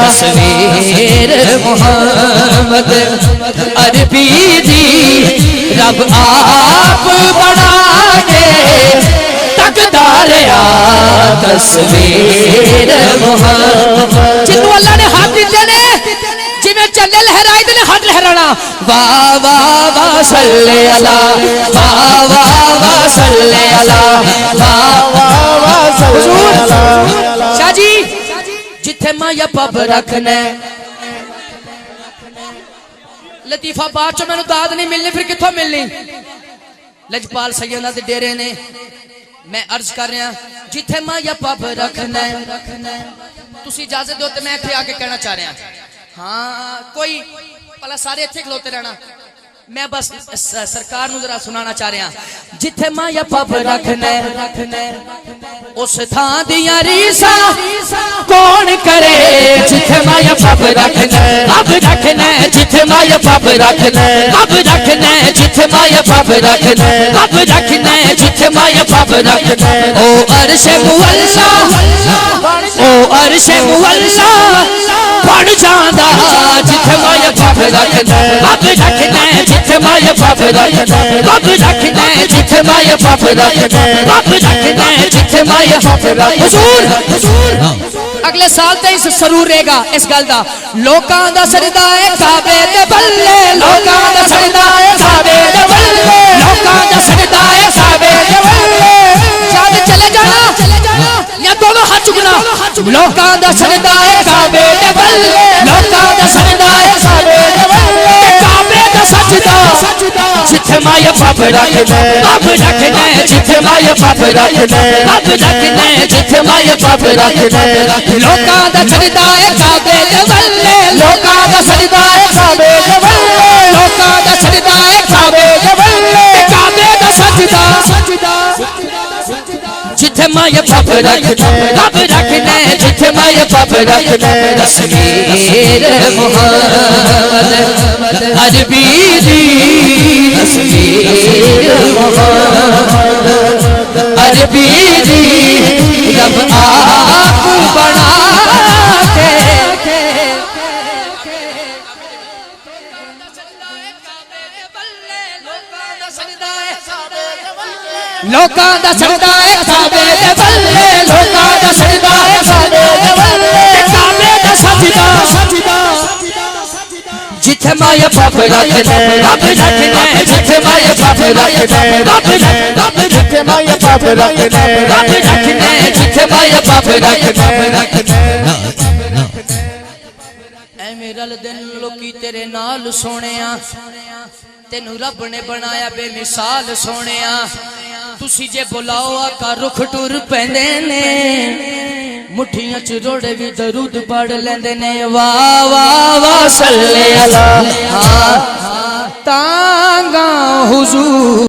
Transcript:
तस्वीर मोहम्मद अरबी दी रब आप बना के तकदार तस्वीर मोहम्मद जिन्हों अल्लाह ने हाथ दिते ने जिवें झंडे लहराए ने हाथ लहराना वाह वाह वाह सल्ले अला वाह वाह वाह सल्ले अला वाह वाह वाह सल्ले अला। शाह जी जिथे माया पब रखने लतीफा बाद चो मैनू दाद नहीं मिलनी फिर किथों मिलनी। लजपाल सैयदा दे डेरे ने मैं अर्ज कर रहा जिथे माया पब रखना तुसी इजाजत दो तो मैं इत्थे आके कहना चाह रहा हाँ कोई भला सारे इत्थे खलोते रहना मैं बस सरकार नू जरा सुनाना चाह रहा जिथे माया पब रखना उस थां दियां रीसा कौन करे जिथे माया पब रखना अब रखना जिथे माया पब रखना अब रखना जिथे माया पब रखना अब रखना जिथे माया पब रखना ओ अर्श मुअल्ला ओ अर्श मुअल्ला बन जांदा जिथे माया पब रखना अब रखना जिथे माया पब रखना अब रखना जिथे माया पब रखना अब रखना जिथे माया पब रखना। हुजूर अगले साल ते जरूर रहेगा इस गल दा लोकां दा सजदा है काबे दे बल्ले लोकां दा सजदा है काबे दे बल्ले लोकां दा सजदा है काबे दे बल्ले शाद चले जाना या दोनों हाथ चुकना लोकां दा सजदा है काबे दे बल्ले लोकां दा सजदा है काबे दे बल्ले काबे दा सजदा जिथे माया पब रखना अब रखना जिथे माया पब रखना अब रखना जिथे माया पब रखना लोकां दा सजदा है काबे दे बल्ले लोकां दा सजदा है काबे दे बल्ले लोकां दा सजदा है काबे दे बल्ले काबे दा सजदा जिथे माया पब रखना अब रखना जिथे माया पब रखना। तस्वीर मोहम्मद अरबी दी तस्वीर मोहम्मद अरबी दी रब आप बना के लोकां दा सजदा है काबे दे बल्ले लोकां दा सजदा है काबे दे बल्ले काबे दा सजदा जिथे माया पब रखना अब रखना जिथे माया पब रखना अब जिथे माया पब रखना अब रखना जिथे माया पब रखना। ऐ मेरा दिन लोकी तेरे नाल सोहणिया तेनू रब ने बनाया बेमिसाल सोहणिया तुसी जे बुलाओ आका रुख टुर पैंदे ने मुठियां च रोड़े भी दरूद पढ़ लेंदे ने वाह वाह वाह सल्ले अला तांगा हुजूर।